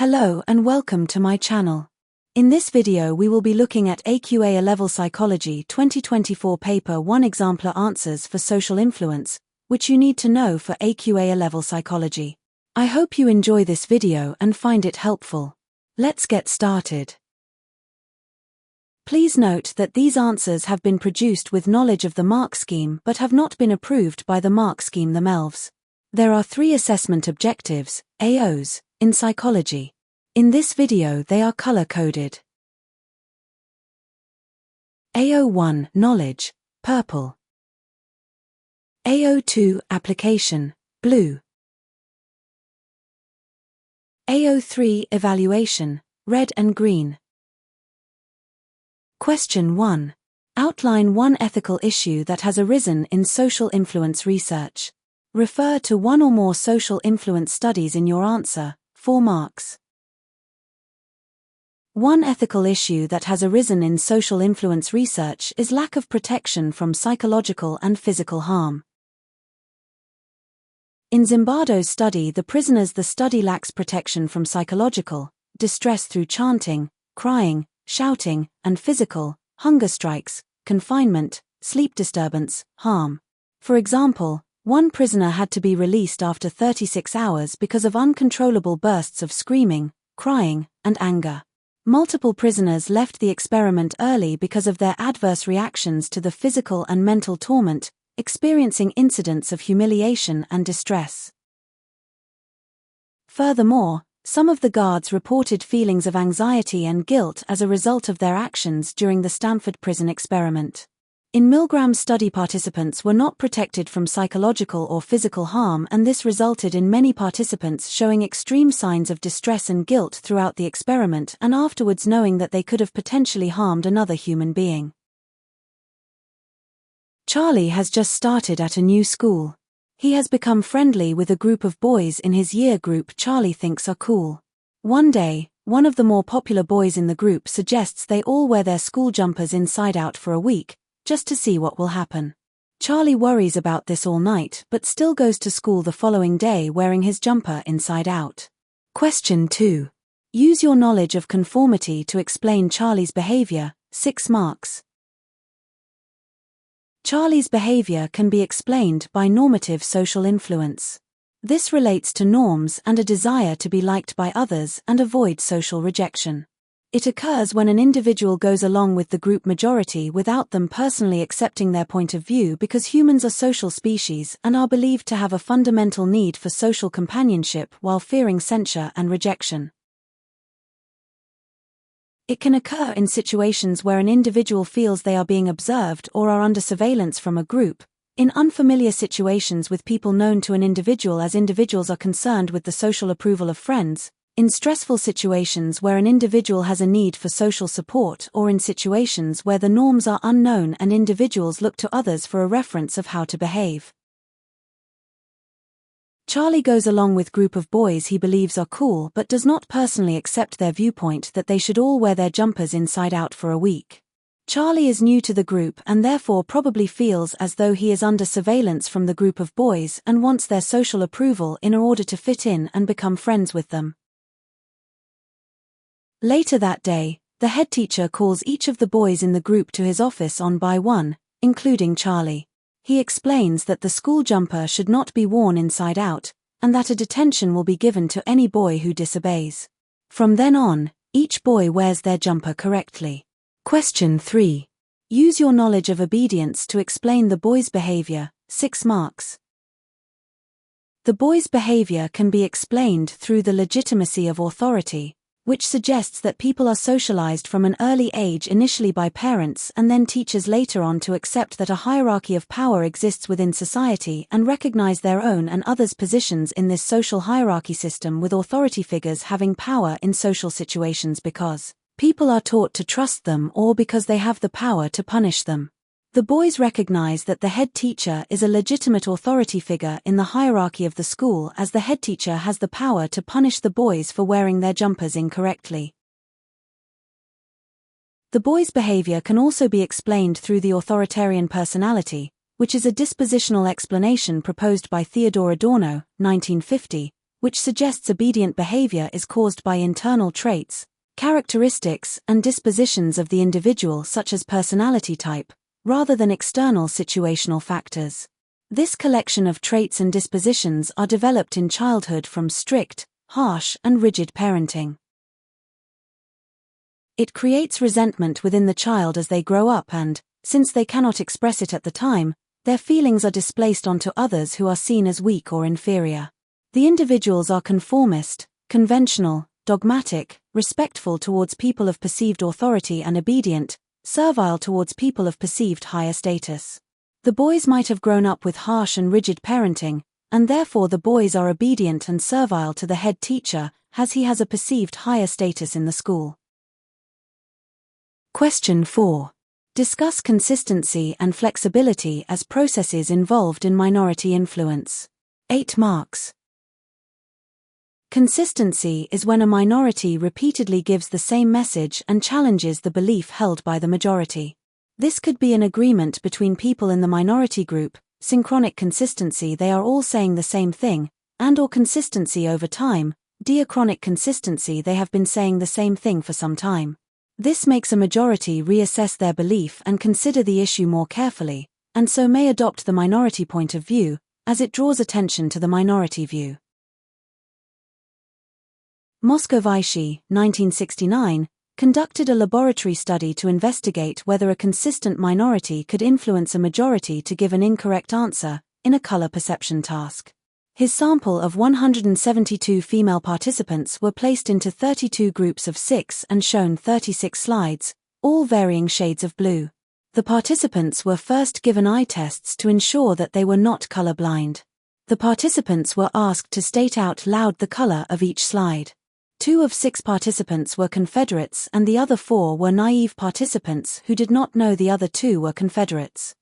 Hello and welcome to my channel. In this video we will be looking at AQA Alevel Psychology 2024 Paper 1 Exemplar Answers for Social Influence, which you need to know for AQA Alevel Psychology. I hope you enjoy this video and find it helpful. Let's get started. Please note that these answers have been produced with knowledge of the mark scheme but have not been approved by the mark scheme themselves. There are 3 assessment objectives, AOs, in psychology. In this video they are color-coded. AO1 Knowledge, purple. AO2 Application, blue. AO3 Evaluation, red and green. Question 1. Outline one ethical issue that has arisen in social influence research. Refer to one or more social influence studies in your answer. 4 marks. One ethical issue that has arisen in social influence research is lack of protection from psychological and physical harm. In Zimbardo's study, the study lacks protection from psychological distress through chanting, crying, shouting, and physical hunger strikes, confinement, sleep disturbance, harm. For example, one prisoner had to be released after 36 hours because of uncontrollable bursts of screaming, crying, and anger. Multiple prisoners left the experiment early because of their adverse reactions to the physical and mental torment, experiencing incidents of humiliation and distress. Furthermore, some of the guards reported feelings of anxiety and guilt as a result of their actions during the Stanford prison experiment. In Milgram's study, participants were not protected from psychological or physical harm, and this resulted in many participants showing extreme signs of distress and guilt throughout the experiment and afterwards knowing that they could have potentially harmed another human being. Charlie has just started at a new school. He has become friendly with a group of boys in his year group Charlie thinks are cool. One day, one of the more popular boys in the group suggests they all wear their school jumpers inside out for a week, just to see what will happen. Charlie worries about this all night but still goes to school the following day wearing his jumper inside out. Question 2. Use your knowledge of conformity to explain Charlie's behavior, 6 marks. Charlie's behavior can be explained by normative social influence. This relates to norms and a desire to be liked by others and avoid social rejection. It occurs when an individual goes along with the group majority without them personally accepting their point of view, because humans are social species and are believed to have a fundamental need for social companionship while fearing censure and rejection. It can occur in situations where an individual feels they are being observed or are under surveillance from a group, in unfamiliar situations with people known to an individual as individuals are concerned with the social approval of friends, in stressful situations where an individual has a need for social support, or in situations where the norms are unknown and individuals look to others for a reference of how to behave. Charlie goes along with group of boys he believes are cool but does not personally accept their viewpoint that they should all wear their jumpers inside out for a week. Charlie is new to the group and therefore probably feels as though he is under surveillance from the group of boys and wants their social approval in order to fit in and become friends with them. Later that day, the head teacher calls each of the boys in the group to his office one by one, including Charlie. He explains that the school jumper should not be worn inside out, and that a detention will be given to any boy who disobeys. From then on, each boy wears their jumper correctly. Question 3. Use your knowledge of obedience to explain the boy's behavior, 6 marks. The boy's behavior can be explained through the legitimacy of authority, which suggests that people are socialized from an early age initially by parents and then teachers later on to accept that a hierarchy of power exists within society and recognize their own and others' positions in this social hierarchy system, with authority figures having power in social situations because people are taught to trust them or because they have the power to punish them. The boys recognize that the head teacher is a legitimate authority figure in the hierarchy of the school, as the head teacher has the power to punish the boys for wearing their jumpers incorrectly. The boys' behavior can also be explained through the authoritarian personality, which is a dispositional explanation proposed by Theodor Adorno, 1950, which suggests obedient behavior is caused by internal traits, characteristics, and dispositions of the individual such as personality type, rather than external situational factors. This collection of traits and dispositions are developed in childhood from strict, harsh, and rigid parenting. It creates resentment within the child as they grow up and, since they cannot express it at the time, their feelings are displaced onto others who are seen as weak or inferior. The individuals are conformist, conventional, dogmatic, respectful towards people of perceived authority and obedient, servile towards people of perceived higher status. The boys might have grown up with harsh and rigid parenting, and therefore the boys are obedient and servile to the head teacher, as he has a perceived higher status in the school. Question 4. Discuss consistency and flexibility as processes involved in minority influence. 8 marks. Consistency is when a minority repeatedly gives the same message and challenges the belief held by the majority. This could be an agreement between people in the minority group, synchronic consistency, they are all saying the same thing, and/or consistency over time, diachronic consistency, they have been saying the same thing for some time. This makes a majority reassess their belief and consider the issue more carefully, and so may adopt the minority point of view, as it draws attention to the minority view. Moscovici, 1969, conducted a laboratory study to investigate whether a consistent minority could influence a majority to give an incorrect answer, in a color perception task. His sample of 172 female participants were placed into 32 groups of 6 and shown 36 slides, all varying shades of blue. The participants were first given eye tests to ensure that they were not colorblind. The participants were asked to state out loud the color of each slide. 2 of 6 participants were Confederates and the other 4 were naive participants who did not know the other 2 were Confederates.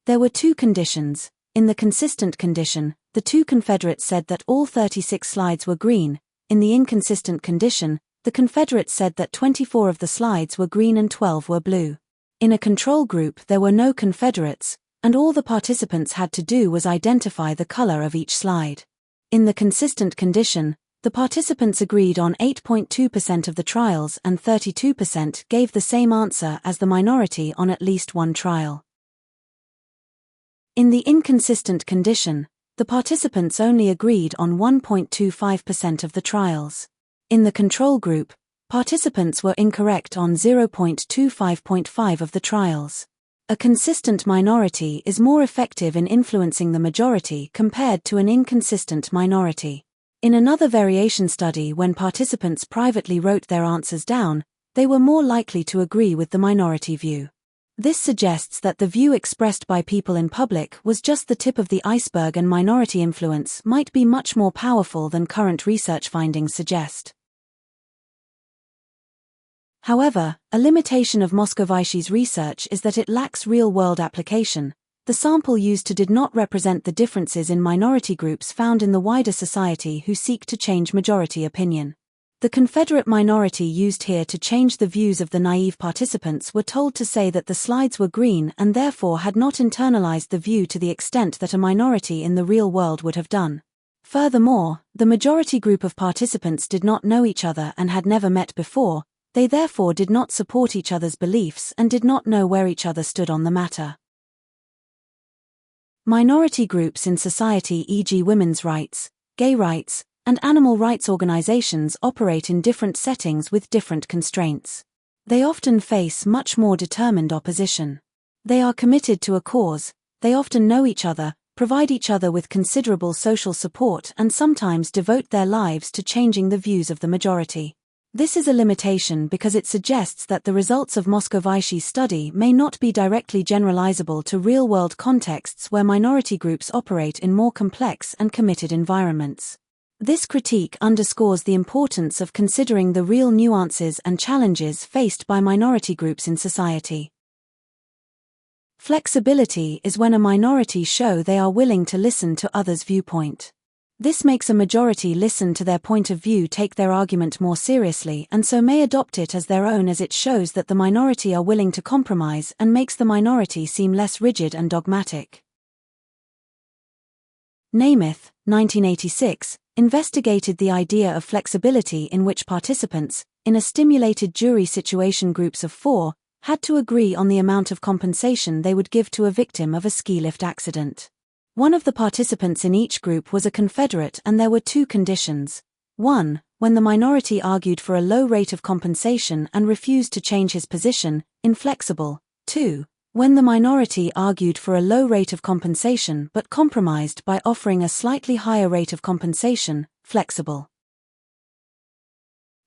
There were 2 conditions. In the consistent condition, the 2 Confederates said that all 36 slides were green. In the inconsistent condition, the Confederates said that 24 of the slides were green and 12 were blue. In a control group there were no Confederates, and all the participants had to do was identify the color of each slide. In the consistent condition, the participants agreed on 8.2% of the trials and 32% gave the same answer as the minority on at least one trial. In the inconsistent condition, the participants only agreed on 1.25% of the trials. In the control group, participants were incorrect on 0.25.5 of the trials. A consistent minority is more effective in influencing the majority compared to an inconsistent minority. In another variation study, when participants privately wrote their answers down, they were more likely to agree with the minority view. This suggests that the view expressed by people in public was just the tip of the iceberg and minority influence might be much more powerful than current research findings suggest. However, a limitation of Moscovici's research is that it lacks real-world application. The sample used did not represent the differences in minority groups found in the wider society who seek to change majority opinion. The Confederate minority used here to change the views of the naive participants were told to say that the slides were green and therefore had not internalized the view to the extent that a minority in the real world would have done. Furthermore, the majority group of participants did not know each other and had never met before, they therefore did not support each other's beliefs and did not know where each other stood on the matter. Minority groups in society, e.g. women's rights, gay rights, and animal rights organizations operate in different settings with different constraints. They often face much more determined opposition. They are committed to a cause, they often know each other, provide each other with considerable social support and sometimes devote their lives to changing the views of the majority. This is a limitation because it suggests that the results of Moscovici's study may not be directly generalizable to real-world contexts where minority groups operate in more complex and committed environments. This critique underscores the importance of considering the real nuances and challenges faced by minority groups in society. Flexibility is when a minority show they are willing to listen to others' viewpoint. This makes a majority listen to their point of view, take their argument more seriously, and so may adopt it as their own, as it shows that the minority are willing to compromise and makes the minority seem less rigid and dogmatic. Namath, 1986, investigated the idea of flexibility in which participants, in a stimulated jury situation groups of 4, had to agree on the amount of compensation they would give to a victim of a ski lift accident. One of the participants in each group was a Confederate and there were 2 conditions. 1. When the minority argued for a low rate of compensation and refused to change his position, inflexible. 2. When the minority argued for a low rate of compensation but compromised by offering a slightly higher rate of compensation, flexible.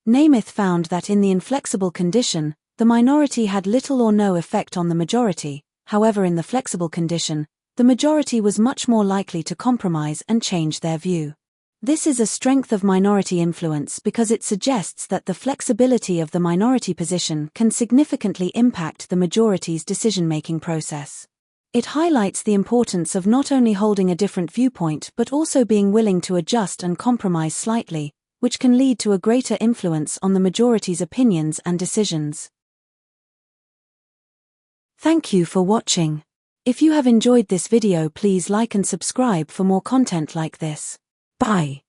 Namath found that in the inflexible condition, the minority had little or no effect on the majority. However, in the flexible condition, the majority was much more likely to compromise and change their view. This is a strength of minority influence because it suggests that the flexibility of the minority position can significantly impact the majority's decision-making process. It highlights the importance of not only holding a different viewpoint but also being willing to adjust and compromise slightly, which can lead to a greater influence on the majority's opinions and decisions. Thank you for watching. If you have enjoyed this video, please like and subscribe for more content like this. Bye.